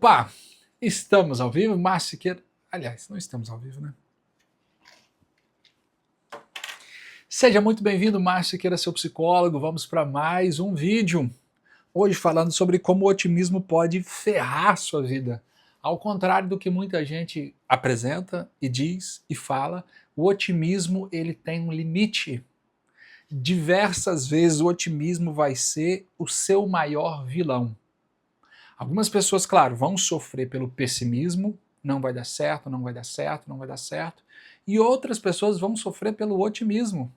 Opa! Estamos ao vivo, Márcio Siqueira. Aliás, não estamos ao vivo, né? Seja muito bem-vindo, Márcio Siqueira, seu psicólogo. Vamos para mais um vídeo. Hoje falando sobre como o otimismo pode ferrar sua vida. Ao contrário do que muita gente apresenta e diz e fala, o otimismo ele tem um limite. Diversas vezes o otimismo vai ser o seu maior vilão. Algumas pessoas, claro, vão sofrer pelo pessimismo, não vai dar certo, não vai dar certo, não vai dar certo. E outras pessoas vão sofrer pelo otimismo,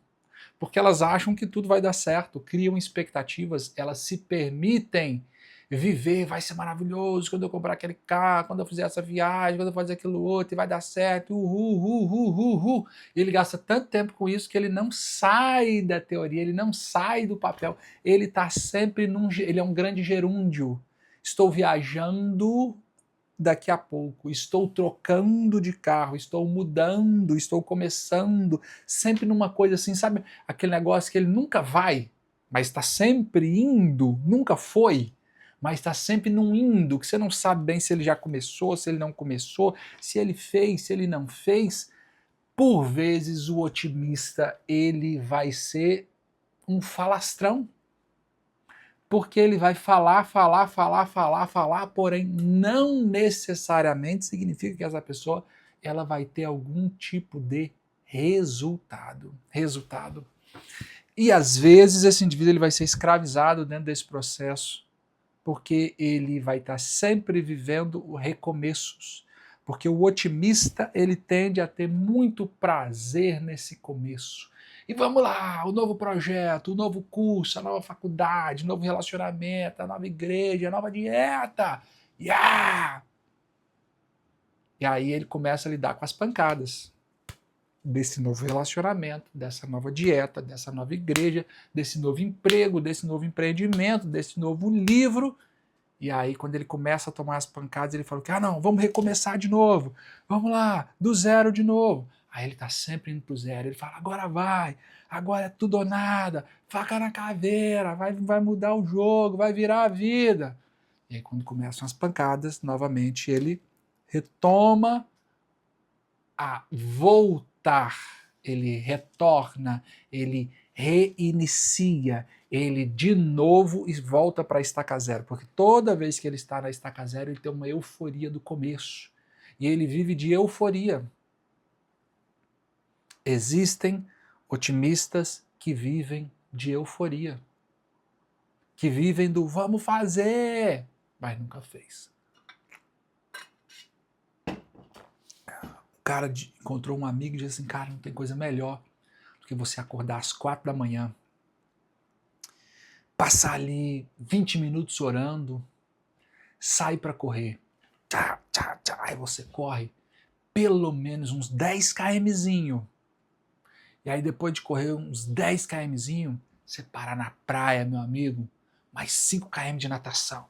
porque elas acham que tudo vai dar certo, criam expectativas, elas se permitem viver, vai ser maravilhoso quando eu comprar aquele carro, quando eu fizer essa viagem, quando eu fazer aquilo outro, e vai dar certo, uhul. E ele gasta tanto tempo com isso que ele não sai da teoria, ele não sai do papel, ele está sempre ele é um grande gerúndio. Estou viajando daqui a pouco, estou trocando de carro, estou mudando, estou começando, sempre numa coisa assim, sabe? Aquele negócio que ele nunca vai, mas está sempre indo, nunca foi, mas está sempre num indo, que você não sabe bem se ele já começou, se ele não começou, se ele fez, se ele não fez. Por vezes o otimista, ele vai ser um falastrão, porque ele vai falar, porém não necessariamente significa que essa pessoa ela vai ter algum tipo de resultado. E às vezes esse indivíduo ele vai ser escravizado dentro desse processo, porque ele vai estar sempre vivendo recomeços. Porque o otimista ele tende a ter muito prazer nesse começo. E vamos lá, o novo projeto, o novo curso, a nova faculdade, o novo relacionamento, a nova igreja, a nova dieta. Yeah! E aí ele começa a lidar com as pancadas desse novo relacionamento, dessa nova dieta, dessa nova igreja, desse novo emprego, desse novo empreendimento, desse novo livro. E aí, quando ele começa a tomar as pancadas, ele fala que, não, vamos recomeçar de novo, vamos lá, do zero de novo. Aí ele tá sempre indo pro zero, ele fala, agora vai, agora é tudo ou nada, faca na caveira, vai mudar o jogo, vai virar a vida. E aí, quando começam as pancadas, novamente ele retoma a voltar, ele retorna, ele reinicia, ele de novo e volta para a estaca zero, porque toda vez que ele está na estaca zero, ele tem uma euforia do começo, e ele vive de euforia. Existem otimistas que vivem de euforia, que vivem do vamos fazer, mas nunca fez. O cara encontrou um amigo e disse assim, cara, não tem coisa melhor do que você acordar às 4 da manhã, passar ali 20 minutos orando, sai para correr. Aí você corre pelo menos uns 10 kmzinho. E aí depois de correr uns 10 kmzinho, você para na praia, meu amigo, mais 5 km de natação.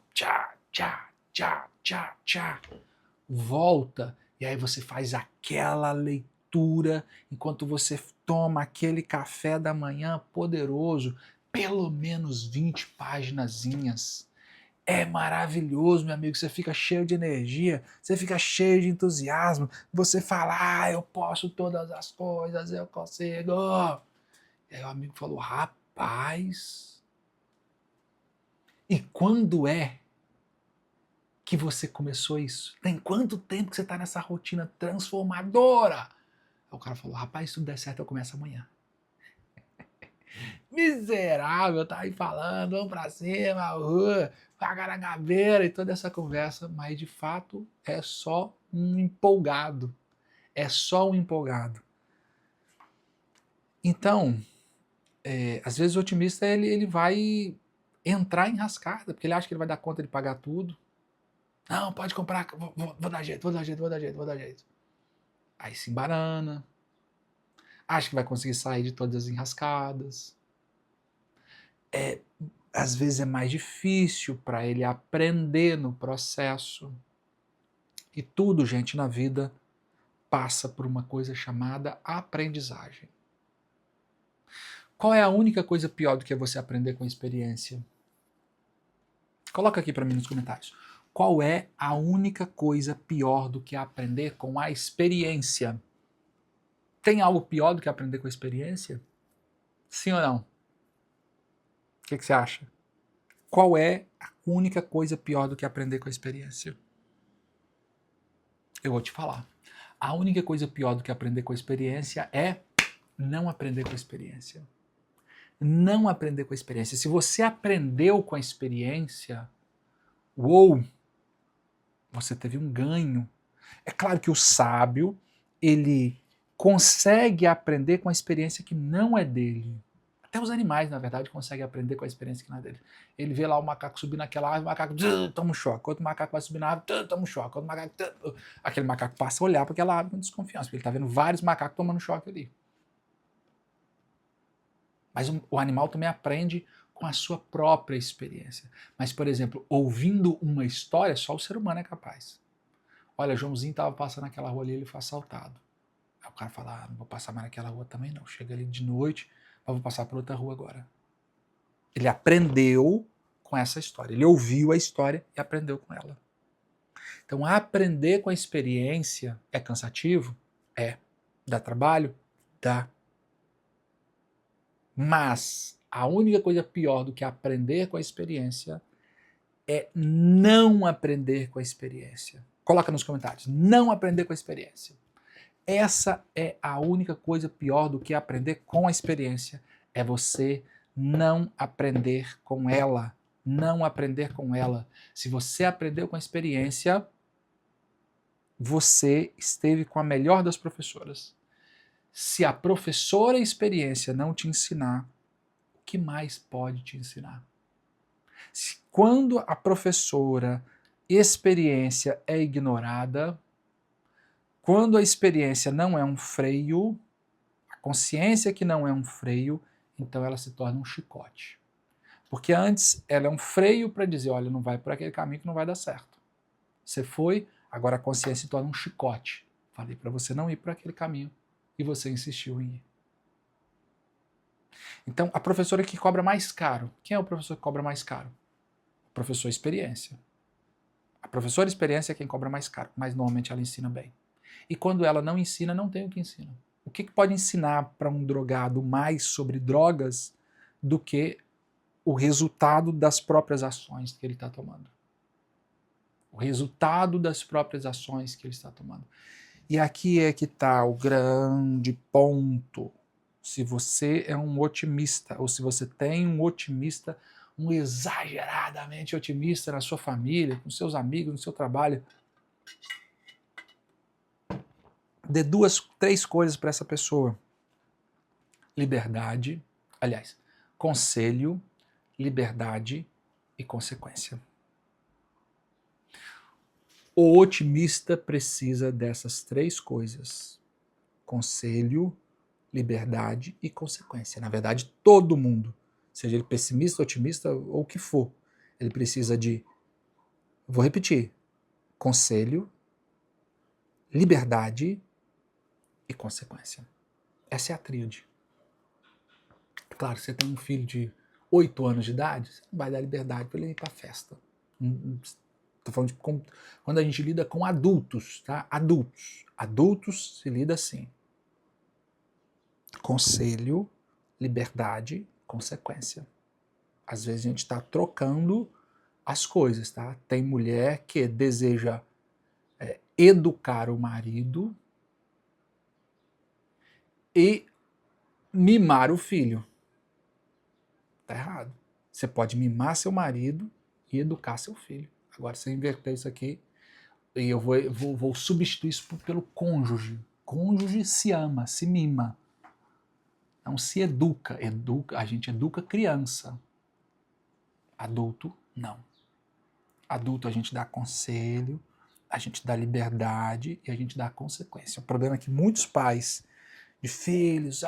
Volta, e aí você faz aquela leitura enquanto você toma aquele café da manhã poderoso, pelo menos 20 paginazinhas. É maravilhoso, meu amigo, você fica cheio de energia, você fica cheio de entusiasmo, você fala, eu posso todas as coisas, eu consigo. E aí o amigo falou, rapaz, e quando é que você começou isso? Tem quanto tempo que você está nessa rotina transformadora? Aí o cara falou, rapaz, se tudo der certo eu começo amanhã. Miserável, tá aí falando, vamos pra cima, pagar na gaveira e toda essa conversa, mas de fato é só um empolgado. É só um empolgado. Então, às vezes o otimista ele vai entrar em rascada, porque ele acha que ele vai dar conta de pagar tudo. Não, pode comprar, vou dar jeito. Aí se embanana, acha que vai conseguir sair de todas as enrascadas. Às vezes é mais difícil para ele aprender no processo. E tudo, gente, na vida passa por uma coisa chamada aprendizagem. Qual é a única coisa pior do que você aprender com a experiência? Coloca aqui para mim nos comentários. Qual é a única coisa pior do que aprender com a experiência? Tem algo pior do que aprender com a experiência? Sim ou não? O que você acha? Qual é a única coisa pior do que aprender com a experiência? Eu vou te falar. A única coisa pior do que aprender com a experiência é não aprender com a experiência. Não aprender com a experiência. Se você aprendeu com a experiência, uou, você teve um ganho. É claro que o sábio, ele consegue aprender com a experiência que não é dele. Até os animais, na verdade, conseguem aprender com a experiência que não é dele. Ele vê lá o macaco subir naquela árvore, o macaco toma um choque. Outro macaco vai subir na árvore, toma um choque. Outro macaco, aquele macaco passa a olhar para aquela árvore com desconfiança, porque ele está vendo vários macacos tomando choque ali. Mas o animal também aprende com a sua própria experiência. Mas, por exemplo, ouvindo uma história, só o ser humano é capaz. Olha, Joãozinho estava passando naquela rua ali, ele foi assaltado. Aí o cara fala, não vou passar mais naquela rua também não. Chega ali de noite, mas vou passar por outra rua agora. Ele aprendeu com essa história. Ele ouviu a história e aprendeu com ela. Então, aprender com a experiência é cansativo? É. Dá trabalho? Dá. Mas a única coisa pior do que aprender com a experiência é não aprender com a experiência. Coloca nos comentários. Não aprender com a experiência. Essa é a única coisa pior do que aprender com a experiência. É você não aprender com ela. Não aprender com ela. Se você aprendeu com a experiência, você esteve com a melhor das professoras. Se a professora experiência não te ensinar, o que mais pode te ensinar? Quando a professora experiência é ignorada, quando a experiência não é um freio, a consciência que não é um freio, então ela se torna um chicote. Porque antes ela é um freio para dizer, olha, não vai por aquele caminho que não vai dar certo. Você foi, agora a consciência se torna um chicote. Falei para você não ir por aquele caminho e você insistiu em ir. Então, a professora que cobra mais caro, quem é o professor que cobra mais caro? O professor experiência. A professora experiência é quem cobra mais caro, mas normalmente ela ensina bem. E quando ela não ensina, não tem o que ensina. O que pode ensinar para um drogado mais sobre drogas do que o resultado das próprias ações que ele está tomando? O resultado das próprias ações que ele está tomando. E aqui é que está o grande ponto. Se você é um otimista, ou se você tem um otimista, um exageradamente otimista na sua família, com seus amigos, no seu trabalho, dê 2, 3 coisas para essa pessoa. Liberdade, aliás, conselho, liberdade e consequência. O otimista precisa dessas 3 coisas. Conselho, liberdade e consequência. Na verdade, todo mundo, seja ele pessimista, otimista ou o que for, ele precisa de, vou repetir, conselho, liberdade e consequência. Essa é a tríade. Claro, você tem um filho de 8 anos de idade, você não vai dar liberdade para ele ir para a festa. Estou falando de quando a gente lida com adultos, tá? Adultos. Adultos se lida assim. Conselho, liberdade, consequência. Às vezes a gente está trocando as coisas, tá? Tem mulher que deseja educar o marido e mimar o filho. Tá errado. Você pode mimar seu marido e educar seu filho. Agora você inverteu isso aqui e eu vou substituir isso pelo cônjuge. Cônjuge se ama, se mima. Não se educa. A gente educa criança. Adulto, não. Adulto a gente dá conselho, a gente dá liberdade e a gente dá consequência. O problema é que muitos pais de filhos,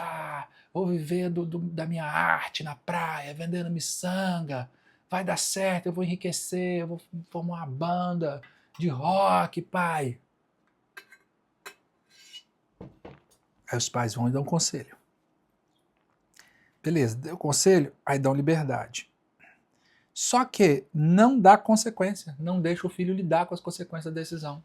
vou viver da minha arte na praia, vendendo miçanga, vai dar certo, eu vou enriquecer, eu vou formar uma banda de rock, pai. Aí os pais vão e dão conselho. Beleza, deu conselho, aí dão liberdade. Só que não dá consequência, não deixa o filho lidar com as consequências da decisão.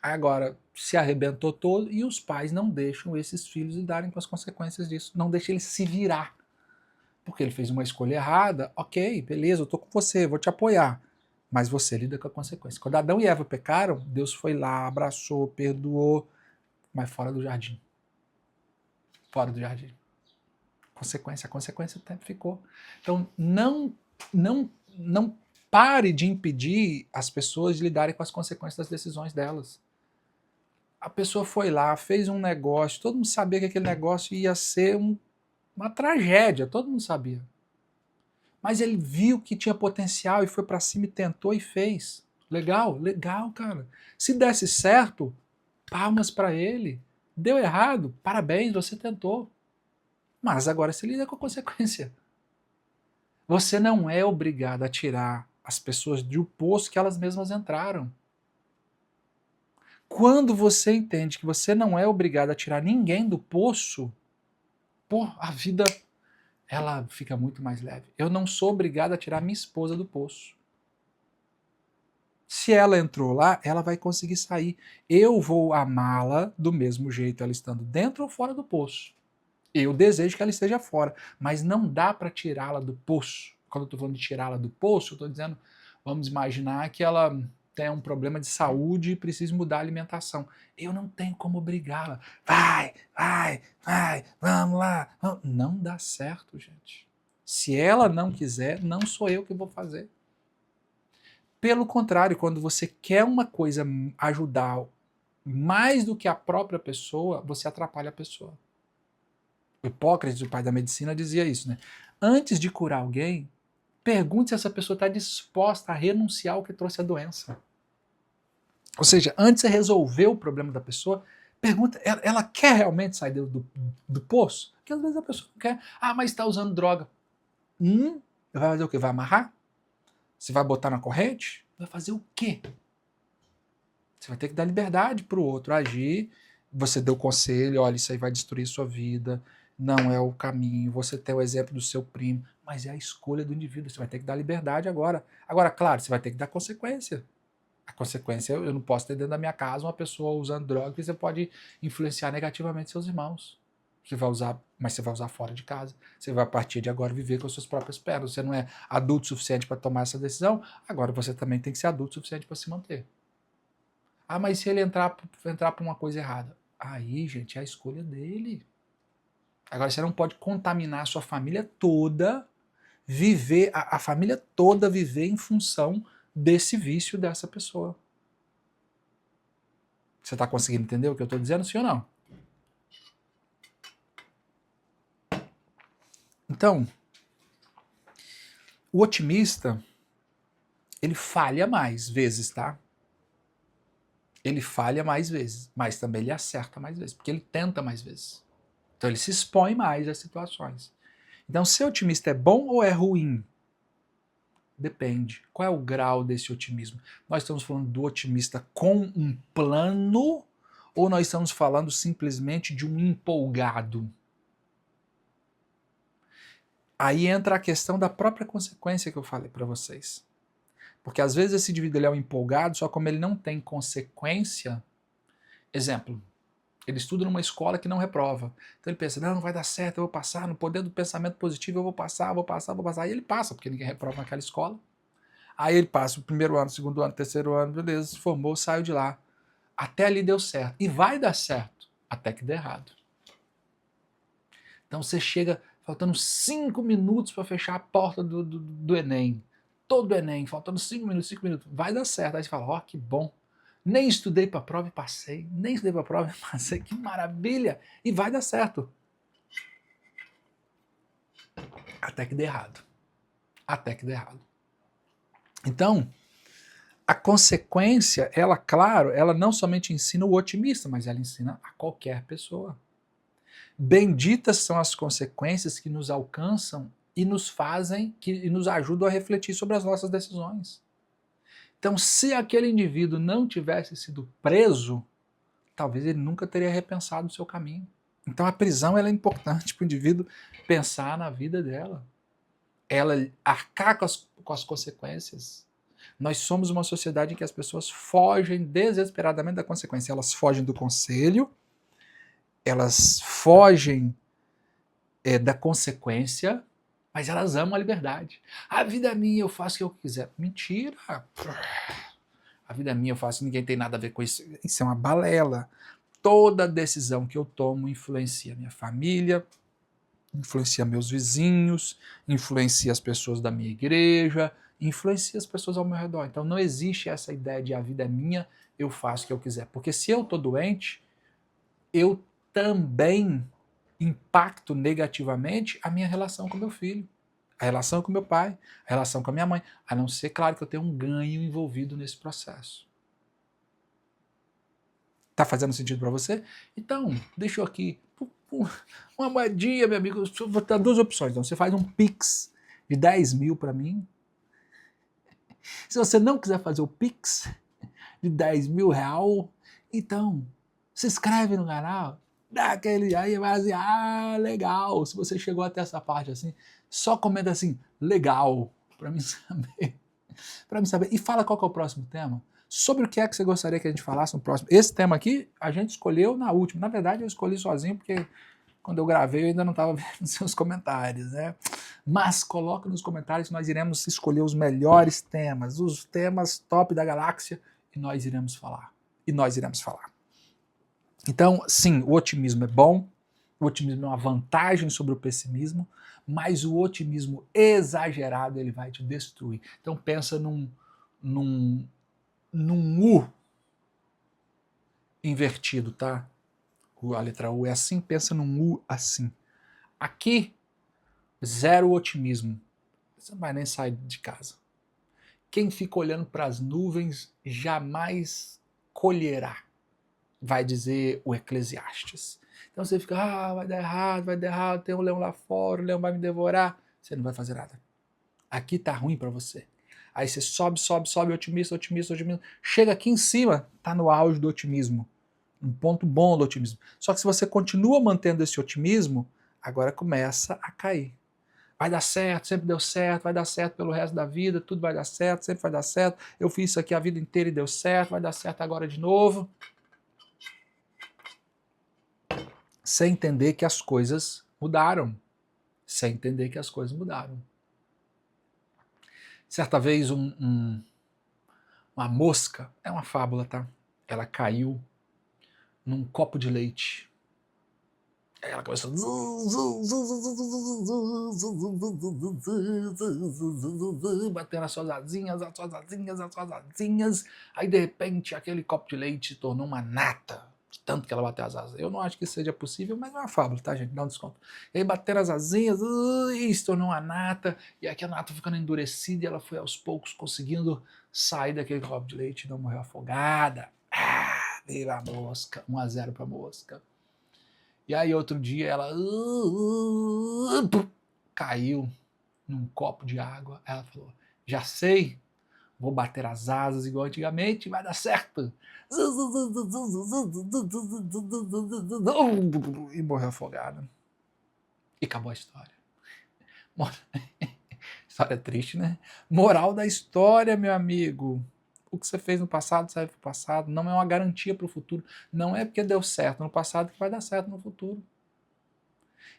Agora, se arrebentou todo e os pais não deixam esses filhos lidarem com as consequências disso, não deixam ele se virar. Porque ele fez uma escolha errada, ok, beleza, eu tô com você, vou te apoiar. Mas você lida com a consequência. Quando Adão e Eva pecaram, Deus foi lá, abraçou, perdoou, mas fora do jardim. Fora do jardim. A consequência até ficou. Então, não pare de impedir as pessoas de lidarem com as consequências das decisões delas. A pessoa foi lá, fez um negócio, todo mundo sabia que aquele negócio ia ser uma tragédia, todo mundo sabia. Mas ele viu que tinha potencial e foi para cima e tentou e fez. Legal, legal, cara. Se desse certo, palmas para ele. Deu errado, parabéns, você tentou. Mas agora você lida com a consequência. Você não é obrigado a tirar as pessoas do poço que elas mesmas entraram. Quando você entende que você não é obrigado a tirar ninguém do poço, pô, a vida ela fica muito mais leve. Eu não sou obrigado a tirar minha esposa do poço. Se ela entrou lá, ela vai conseguir sair. Eu vou amá-la do mesmo jeito, ela estando dentro ou fora do poço. Eu desejo que ela esteja fora, mas não dá para tirá-la do poço. Quando eu estou falando de tirá-la do poço, eu estou dizendo, vamos imaginar que ela tem um problema de saúde e precisa mudar a alimentação. Eu não tenho como obrigá-la. Vai, vamos lá. Não dá certo, gente. Se ela não quiser, não sou eu que vou fazer. Pelo contrário, quando você quer uma coisa ajudar mais do que a própria pessoa, você atrapalha a pessoa. Hipócrates, o pai da medicina, dizia isso, né? Antes de curar alguém, pergunte se essa pessoa está disposta a renunciar ao que trouxe a doença. Ou seja, antes de resolver o problema da pessoa, pergunta, ela quer realmente sair do poço? Porque às vezes a pessoa não quer. Ah, mas está usando droga. Vai fazer o quê? Vai amarrar? Você vai botar na corrente? Vai fazer o quê? Você vai ter que dar liberdade para o outro agir. Você deu conselho, olha, isso aí vai destruir sua vida, não é o caminho. Você tem o exemplo do seu primo, mas é a escolha do indivíduo. Você vai ter que dar liberdade agora. Agora, claro, você vai ter que dar consequência. A consequência, eu não posso ter dentro da minha casa uma pessoa usando droga que você pode influenciar negativamente seus irmãos. Você vai usar, mas você vai usar fora de casa. Você vai, a partir de agora, viver com as suas próprias pernas. Você não é adulto o suficiente para tomar essa decisão, agora você também tem que ser adulto o suficiente para se manter. Ah, mas se ele entrar para uma coisa errada? Aí, gente, é a escolha dele. Agora, você não pode contaminar a sua família toda, viver, a família toda viver em função desse vício dessa pessoa. Você está conseguindo entender o que eu estou dizendo, sim ou não? Então, o otimista, ele falha mais vezes, tá? Ele falha mais vezes, mas também ele acerta mais vezes, porque ele tenta mais vezes. Então ele se expõe mais às situações. Então, ser otimista é bom ou é ruim? Depende. Qual é o grau desse otimismo? Nós estamos falando do otimista com um plano ou nós estamos falando simplesmente de um empolgado? Aí entra a questão da própria consequência que eu falei para vocês. Porque às vezes esse indivíduo ele é um empolgado, só como ele não tem consequência. Exemplo, ele estuda numa escola que não reprova. Então ele pensa, não vai dar certo, eu vou passar, no poder do pensamento positivo eu vou passar. Aí ele passa, porque ninguém reprova naquela escola. Aí ele passa o primeiro ano, segundo ano, terceiro ano, beleza, se formou, saiu de lá. Até ali deu certo. E vai dar certo, até que dê errado. Então você chega faltando 5 minutos para fechar a porta do Enem. Todo o Enem, faltando 5 minutos, vai dar certo. Aí você fala, ó, que bom. Nem estudei para a prova e passei. Nem estudei para a prova e passei. Que maravilha. E vai dar certo. Até que dê errado. Até que dê errado. Então, a consequência, ela, claro, ela não somente ensina o otimista, mas ela ensina a qualquer pessoa. Benditas são as consequências que nos alcançam e nos fazem, e nos ajudam a refletir sobre as nossas decisões. Então, se aquele indivíduo não tivesse sido preso, talvez ele nunca teria repensado o seu caminho. Então, a prisão ela é importante para o indivíduo pensar na vida dela. ela arcar com as consequências. Nós somos uma sociedade em que as pessoas fogem desesperadamente da consequência. Elas fogem do conselho, elas fogem da consequência, mas elas amam a liberdade. A vida é minha, eu faço o que eu quiser. Mentira! A vida é minha, eu faço, ninguém tem nada a ver com isso. Isso é uma balela. Toda decisão que eu tomo influencia minha família, influencia meus vizinhos, influencia as pessoas da minha igreja, influencia as pessoas ao meu redor. Então não existe essa ideia de a vida é minha, eu faço o que eu quiser. Porque se eu estou doente, eu também impacto negativamente a minha relação com meu filho, a relação com meu pai, a relação com a minha mãe, a não ser, claro, que eu tenho um ganho envolvido nesse processo. Tá fazendo sentido para você? Então, deixa eu aqui uma moedinha, meu amigo. Eu vou dar duas opções. Então, você faz um Pix de 10 mil para mim. Se você não quiser fazer o Pix de 10 mil real, então se inscreve no canal, dá aquele aí, vai assim, legal. Se você chegou até essa parte assim, só comenta assim, legal, para mim saber. Para mim saber. E fala qual que é o próximo tema. Sobre o que é que você gostaria que a gente falasse no próximo. Esse tema aqui a gente escolheu na última. Na verdade, eu escolhi sozinho, porque quando eu gravei eu ainda não estava vendo seus comentários, né? Mas coloca nos comentários que nós iremos escolher os melhores temas, os temas top da galáxia, e nós iremos falar. Então, sim, o otimismo é bom, o otimismo é uma vantagem sobre o pessimismo, mas o otimismo exagerado ele vai te destruir. Então pensa num U invertido, tá? A letra U é assim, pensa num U assim. Aqui, zero otimismo. Você não vai nem sair de casa. Quem fica olhando para as nuvens jamais colherá, vai dizer o Eclesiastes. Então você fica, vai dar errado, tem um leão lá fora, o leão vai me devorar. Você não vai fazer nada. Aqui tá ruim para você. Aí você sobe, otimista. Chega aqui em cima, tá no auge do otimismo. Um ponto bom do otimismo. Só que se você continua mantendo esse otimismo, agora começa a cair. Vai dar certo, sempre deu certo, vai dar certo pelo resto da vida, tudo vai dar certo, sempre vai dar certo. Eu fiz isso aqui a vida inteira e deu certo, vai dar certo agora de novo. Sem entender que as coisas mudaram. Certa vez uma mosca, é uma fábula, tá? Ela caiu num copo de leite. Aí ela começou batendo as suas asinhas. Aí de repente aquele copo de leite se tornou uma nata, de tanto que ela bateu as asas. Eu não acho que isso seja possível, mas é uma fábula, tá, gente? Dá um desconto. E aí bateram as asinhas e se tornou uma nata, e aqui a nata ficando endurecida e ela foi aos poucos conseguindo sair daquele copo de leite e não morreu afogada. Veio a mosca, 1-0 pra mosca. E aí outro dia ela caiu num copo de água. Ela falou, já sei, vou bater as asas igual antigamente, vai dar certo. E morreu afogada. E acabou a história. História triste, né? Moral da história, meu amigo. O que você fez no passado serve para o passado, não é uma garantia para o futuro. Não é porque deu certo no passado que vai dar certo no futuro.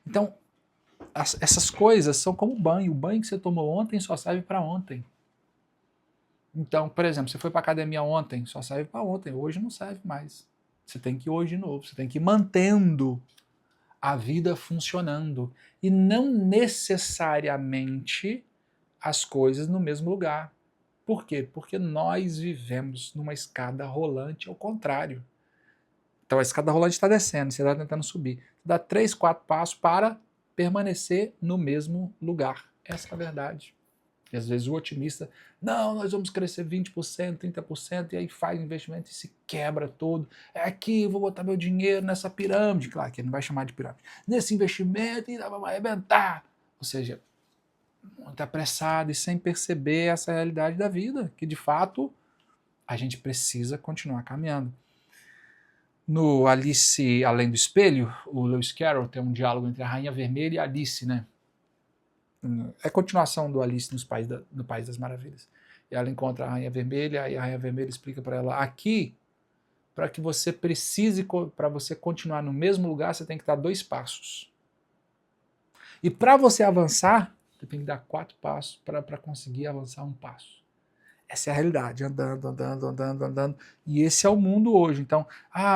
Então, essas coisas são como banho. O banho que você tomou ontem só serve para ontem. Então, por exemplo, você foi para academia ontem, só serve para ontem. Hoje não serve mais. Você tem que ir hoje de novo. Você tem que ir mantendo a vida funcionando. E não necessariamente as coisas no mesmo lugar. Por quê? Porque nós vivemos numa escada rolante ao contrário. Então a escada rolante está descendo, você está tentando subir. Você dá 3, 4 passos para permanecer no mesmo lugar. Essa é a verdade. E às vezes o otimista, não, nós vamos crescer 20%, 30%, e aí faz investimento e se quebra todo. É aqui, eu vou botar meu dinheiro nessa pirâmide. Claro que ele não vai chamar de pirâmide. Nesse investimento e vai arrebentar. Ou seja, muito apressado e sem perceber essa realidade da vida, que de fato a gente precisa continuar caminhando. No Alice Além do Espelho, o Lewis Carroll tem um diálogo entre a Rainha Vermelha e a Alice, né? É continuação do Alice no País das Maravilhas. E ela encontra a Rainha Vermelha, e a Rainha Vermelha explica para ela, aqui, para que você precise, para você continuar no mesmo lugar, você tem que dar 2 passos. E para você avançar, você tem que dar 4 passos para conseguir avançar 1 passo. Essa é a realidade, andando, andando, andando, andando. E esse é o mundo hoje. Então,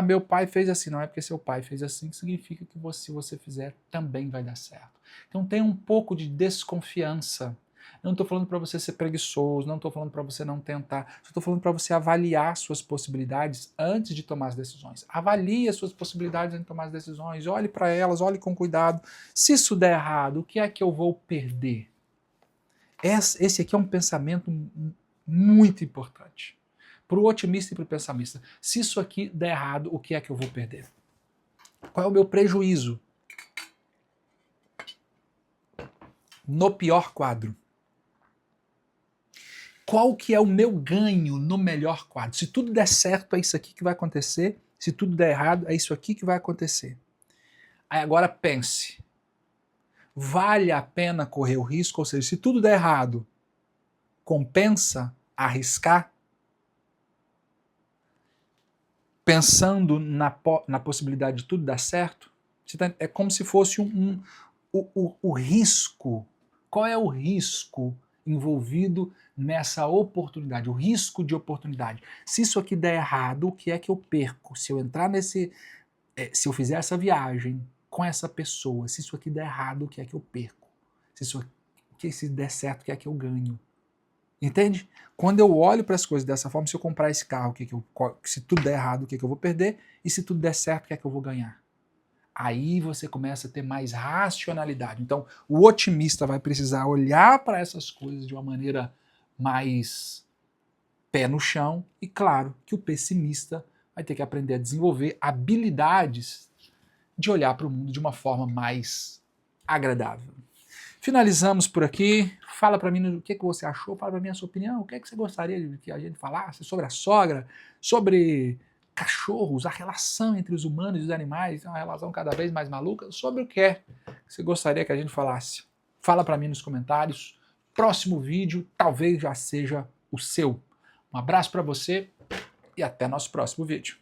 meu pai fez assim. Não é porque seu pai fez assim que significa que se você fizer, também vai dar certo. Então tem um pouco de desconfiança. Não estou falando para você ser preguiçoso, não estou falando para você não tentar, estou falando para você avaliar suas possibilidades antes de tomar as decisões. Avalie as suas possibilidades antes de tomar as decisões, olhe para elas, olhe com cuidado. Se isso der errado, o que é que eu vou perder? Esse aqui é um pensamento muito importante para o otimista e para o pessimista. Se isso aqui der errado, o que é que eu vou perder? Qual é o meu prejuízo? No pior quadro. Qual que é o meu ganho no melhor quadro? Se tudo der certo, é isso aqui que vai acontecer. Se tudo der errado, é isso aqui que vai acontecer. Aí agora pense. Vale a pena correr o risco? Ou seja, se tudo der errado, compensa arriscar? Pensando na possibilidade de tudo dar certo? É como se fosse o risco. Qual é o risco envolvido nessa oportunidade? O risco de oportunidade. Se isso aqui der errado, o que é que eu perco? Se eu entrar se eu fizer essa viagem com essa pessoa, se isso aqui der errado, o que é que eu perco? Se der certo, o que é que eu ganho? Entende? Quando eu olho para as coisas dessa forma, se eu comprar esse carro, se tudo der errado, o que eu vou perder? E se tudo der certo, o que é que eu vou ganhar? Aí você começa a ter mais racionalidade. Então, o otimista vai precisar olhar para essas coisas de uma maneira mais pé no chão, e claro que o pessimista vai ter que aprender a desenvolver habilidades de olhar para o mundo de uma forma mais agradável. Finalizamos por aqui. Fala para mim o que você achou, fala para mim a sua opinião, o que você gostaria de que a gente falasse sobre a sogra, sobre cachorros, a relação entre os humanos e os animais, é uma relação cada vez mais maluca, sobre o que você gostaria que a gente falasse. Fala para mim nos comentários. Próximo vídeo talvez já seja o seu. Um abraço para você e até nosso próximo vídeo.